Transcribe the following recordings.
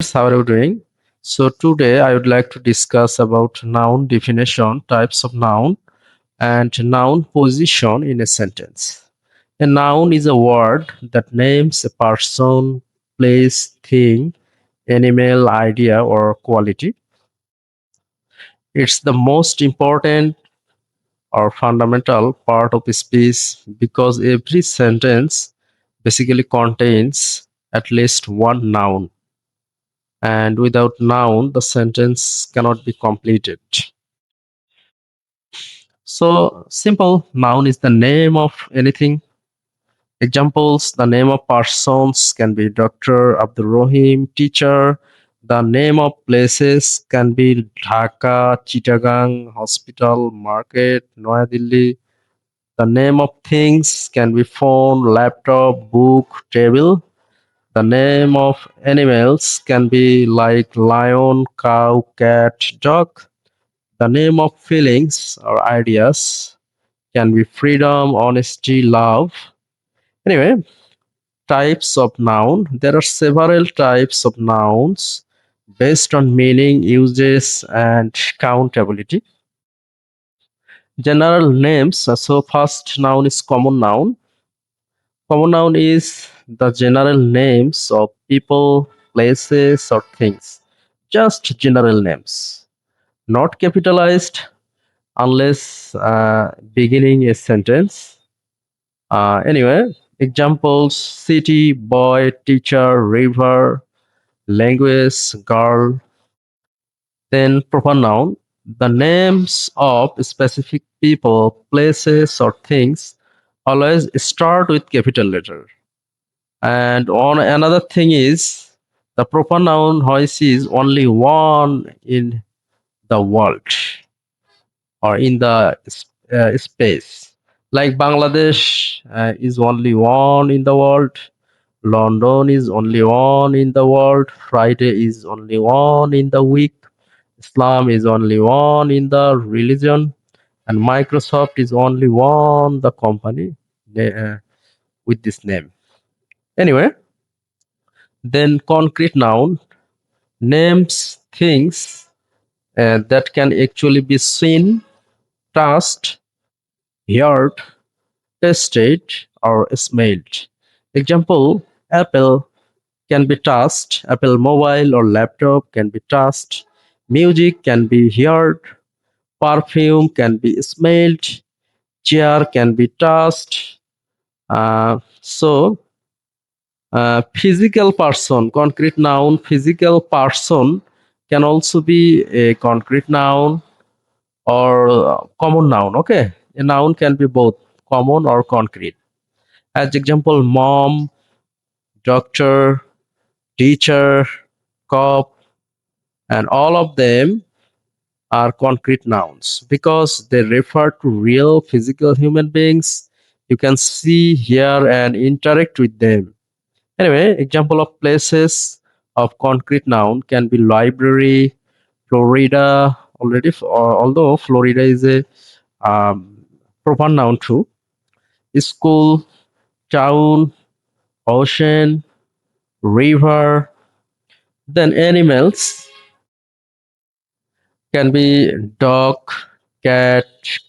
guys, how are you doing? So today I would like to discuss about noun definition, types of noun, and noun position in a sentence. A noun is a word that names a person, place, thing, animal, idea, or quality. It's the most important or fundamental part of a speech because every sentence basically contains at least one noun, and without noun the sentence cannot be completed. So simple, noun is the name of anything. Examples: the name of persons can be Dr. Abdul Rahim, teacher. The name of places can be Dhaka, Chittagong, hospital, market, Noida Delhi. The name of things can be phone, laptop, book, table. The name of animals can be like lion, cow, cat, dog. The name of feelings or ideas can be freedom, honesty, love. Anyway, types of noun. There are several types of nouns based on meaning, uses, and countability. General names. So first noun is common noun. Common noun is the general names of people, places, or things. Just general names, not capitalized unless beginning a sentence. Anyway, examples: city, boy, teacher, river, language, girl. Then proper noun, the names of specific people, places, or things always start with capital letter. And on another thing is the proper noun voice is only one in the world or in the space. Like Bangladesh is only one in the world. London is only one in the world. Friday is only one in the week. Islam is only one in the religion. And Microsoft is only one the company with this name. Anyway, then concrete noun names things that can actually be seen, touched, heard, tasted, or smelled. Example: apple can be touched, Apple mobile or laptop can be touched, music can be heard, perfume can be smelled, chair can be touched. Physical person, concrete noun, physical person can also be a concrete noun or common noun. Okay, a noun can be both common or concrete. As example, mom, doctor, teacher, cop, and all of them are concrete nouns because they refer to real physical human beings. You can see, hear, and interact with them. Anyway, example of places of concrete noun can be library, Florida. Although Florida is a um, proper noun too. School, town, ocean, river. Then animals can be dog, cat,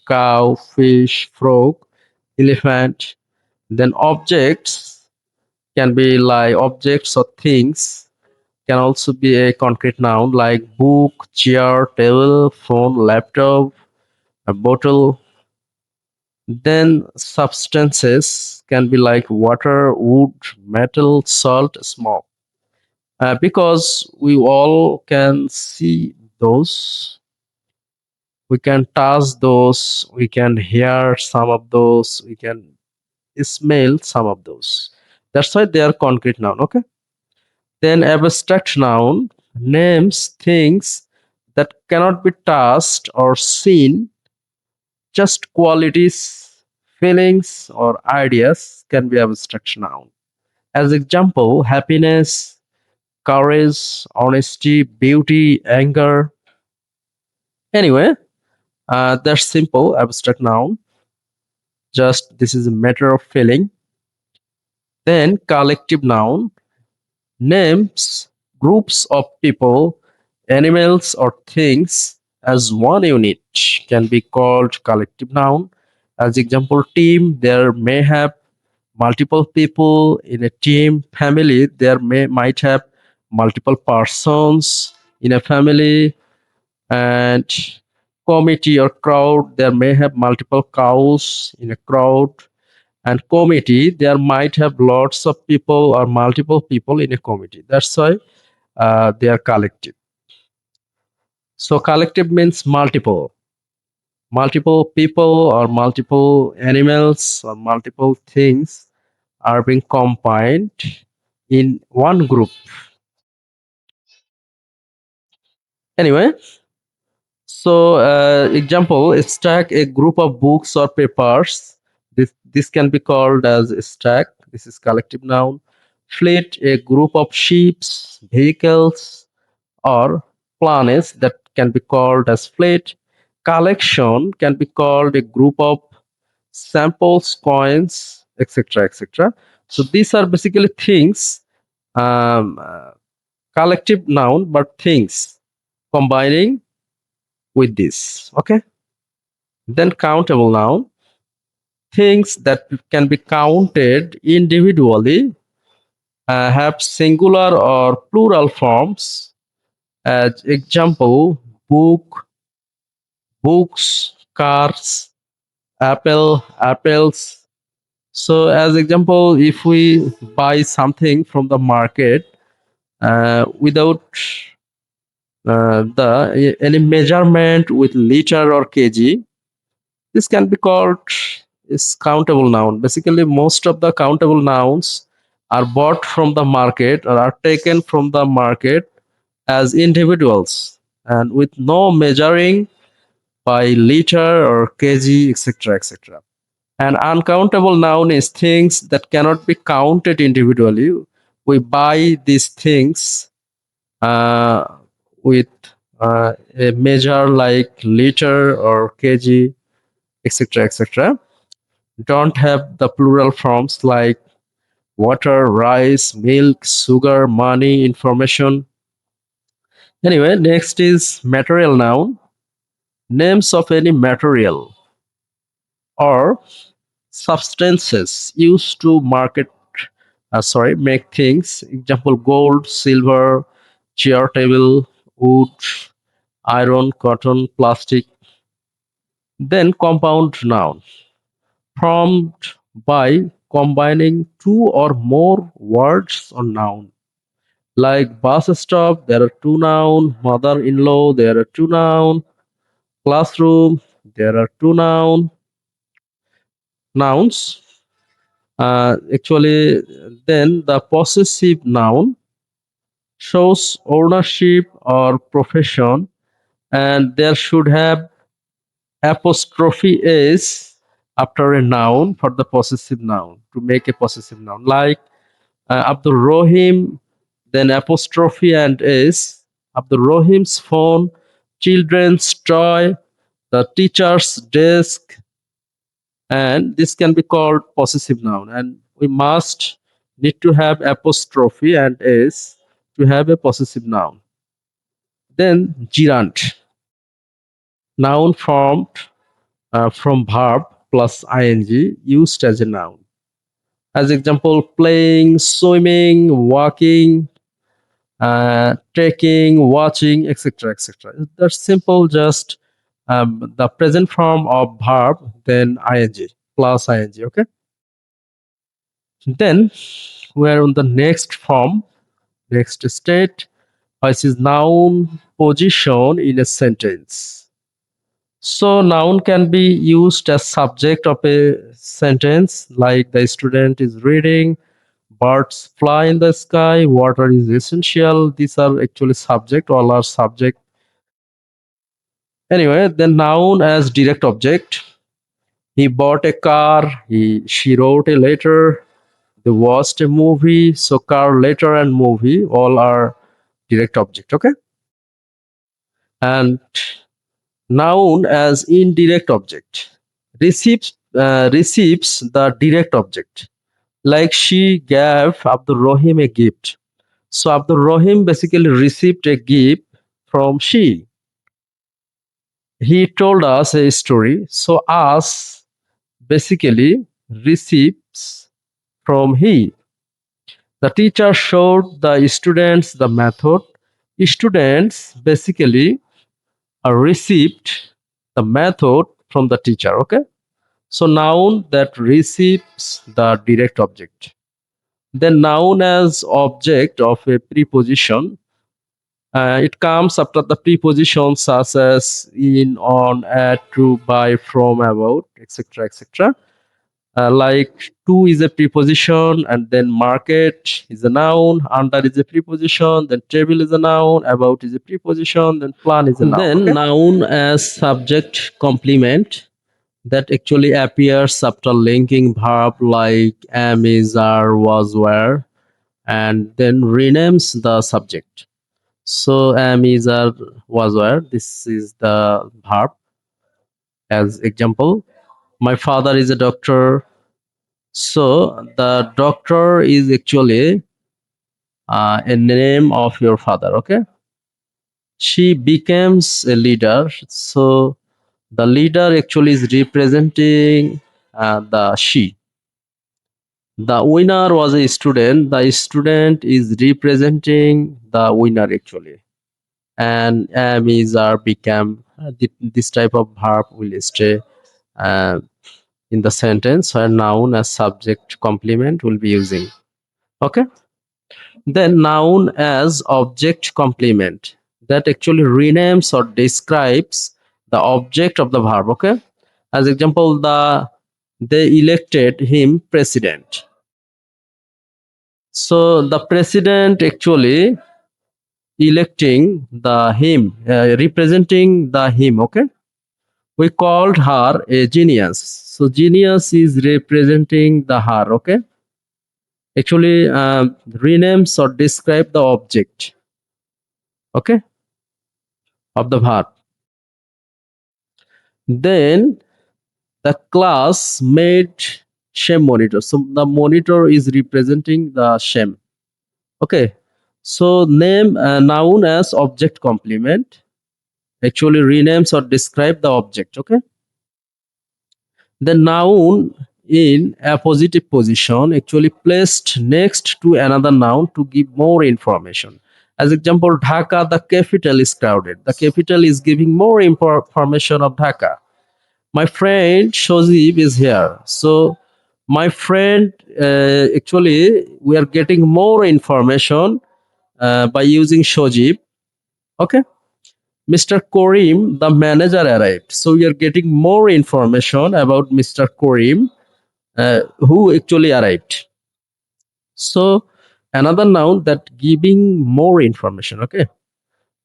cow, fish, frog, elephant. Then objects can be like objects or things, can also be a concrete noun like book, chair, table, phone, laptop, a bottle. Then substances can be like water, wood, metal, salt, smoke. Because we all can see those, we can touch those, we can hear some of those, we can smell some of those. That's why they are concrete noun. Okay. Then abstract noun names things that cannot be touched or seen, just qualities, feelings, or ideas can be abstract noun. As example, happiness, courage, honesty, beauty, anger. Anyway, that's simple abstract noun. Just this is a matter of feeling. Then collective noun names Groups of people, animals, or things as one unit can be called collective noun. As example, team, there may have multiple people in a team. Family, there might have multiple persons in a family. And committee or crowd, there may have multiple cows in a crowd. And committee, there might have lots of people or multiple people in a committee. That's why they are collective. So collective means multiple people or multiple animals or multiple things are being combined in one group. Anyway, so example, stack a group of books or papers. This can be called as a stack. This is collective noun. Fleet, a group of ships, vehicles, or planets, that can be called as fleet. Collection can be called a group of samples, coins, etc., etc. So these are basically things, um, uh, collective noun, but things combining with this. Okay. Then countable noun, things that can be counted individually, have singular or plural forms. As example, book, books, cars, apple, apples. So as example, if we buy something from the market without the any measurement with liter or kg, this can be called is countable noun. Basically, most of the countable nouns are bought from the market or are taken from the market as individuals and with no measuring by liter or kg, etc., etc. An uncountable noun is things that cannot be counted individually. We buy these things uh, with a measure like liter or kg, etc., etc. Don't have the plural forms like water, rice, milk, sugar, money, information. Anyway, next is material noun. Names of any material or substances used to make things. Example, gold, silver, chair, table, wood, iron, cotton, plastic. Then compound noun, formed by combining two or more words or noun. Like bus stop, there are two noun. Mother-in-law, there are two noun. Classroom, there are two nouns. Actually, then the possessive noun shows ownership or profession, and there should have apostrophe s after a noun for the possessive noun to make a possessive noun. Like Abdul Rohim, then apostrophe and s. Abdul Rohim's phone, children's toy, the teacher's desk, and this can be called possessive noun. And we must need to have apostrophe and s to have a possessive noun. Then gerund, noun formed from verb plus ing used as a noun. As example, playing, swimming, walking, taking, watching, etc., etc. That's simple, just the present form of verb, then ing plus ing. Okay. Then we are on the next form, next state, which is noun position in a sentence. So noun can be used as subject of a sentence, like the student is reading, birds fly in the sky, water is essential. These are actually subject, all are subject. Anyway, then noun as direct object. He bought a car, she wrote a letter, they watched a movie. So car, letter, and movie all are direct object. Okay. And noun as indirect object receives the direct object. Like she gave Abdul Rahim a gift. So Abdul Rahim basically received a gift from she. He told us a story. So us basically receives from he. The teacher showed the students the method. Students basically received the method from the teacher. Okay. So noun that receives the direct object. Then noun as object of a preposition. It comes after the prepositions such as in, on, at, to, by, from, about, etc. etc. Like to is a preposition, and then market is a noun, under is a preposition, then table is a noun, about is a preposition, then plan is a noun. Then okay? Noun as subject complement that actually appears after linking verb like am, is, are, was, were, and then renames the subject. So am, is, are, was, were. This is the verb. As example, my father is a doctor. So the doctor is actually a name of your father. Okay. She becomes a leader. So the leader actually is representing the she. The winner was a student. The student is representing the winner actually. And am, is, are, become. This type of verb will stay uh, in the sentence where noun as subject complement will be using. Okay. Then noun as object complement that actually renames or describes the object of the verb. Okay. As example, they elected him president. So the president actually electing the him, representing the him. Okay. We called her a genius. So genius is representing the her. Okay. Actually renames or describe the object. Okay. Of the verb. Then the class made shame monitor. So the monitor is representing the shame. Okay. So name noun as object complement actually renames or describe the object. Okay. The noun in a positive position actually placed next to another noun to give more information. As example, Dhaka, the capital is crowded. The capital is giving more information of Dhaka. My friend Shozib is here. So my friend, actually we are getting more information by using Shojib. Okay. Mr. Korim, the manager arrived. So we are getting more information about Mr. Korim, who actually arrived. So another noun that giving more information. Okay.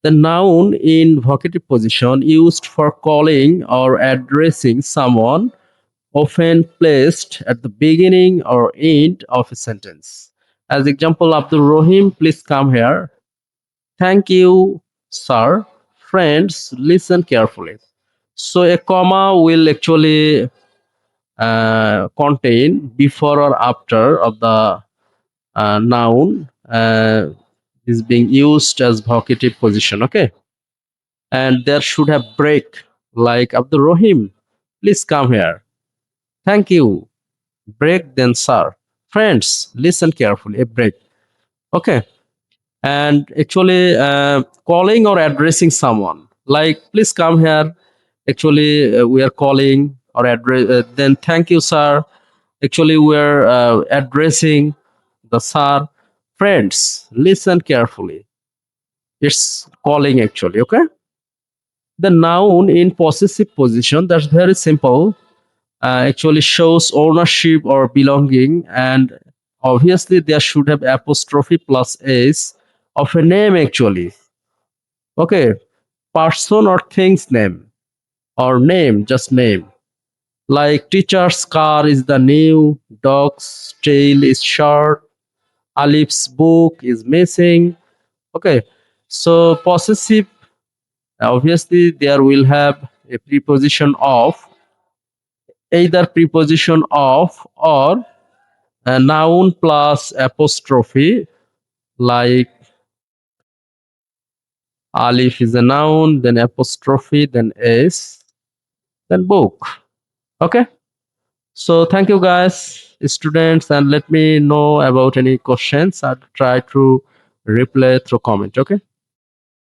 The noun in vocative position used for calling or addressing someone, often placed at the beginning or end of a sentence. As example, Abdul Rahim, please come here. Thank you, sir. Friends, listen carefully. So a comma will actually contain before or after of the noun is being used as vocative position. Okay. And there should have break like Abdul Rahim, please come here. Thank you. Break then, sir. Friends, listen carefully. A break. Okay. And actually, calling or addressing someone, like, please come here. Actually, we are calling or address. Then, thank you, sir. Actually, we are addressing the sir. Friends, listen carefully. It's calling actually. Okay. The noun in possessive position, that's very simple, actually shows ownership or belonging, and obviously there should have apostrophe plus s of a name actually. Okay. Person or thing's name, or name, just name. Like teacher's car is the new, dog's tail is short, Alif's book is missing. Okay. So possessive, obviously there will have a preposition of, either preposition of or a noun plus apostrophe, like Alif is a noun, then apostrophe, then s, then book. Okay. So thank you guys, students, and let me know about any questions. I'll try to reply through comment. Okay.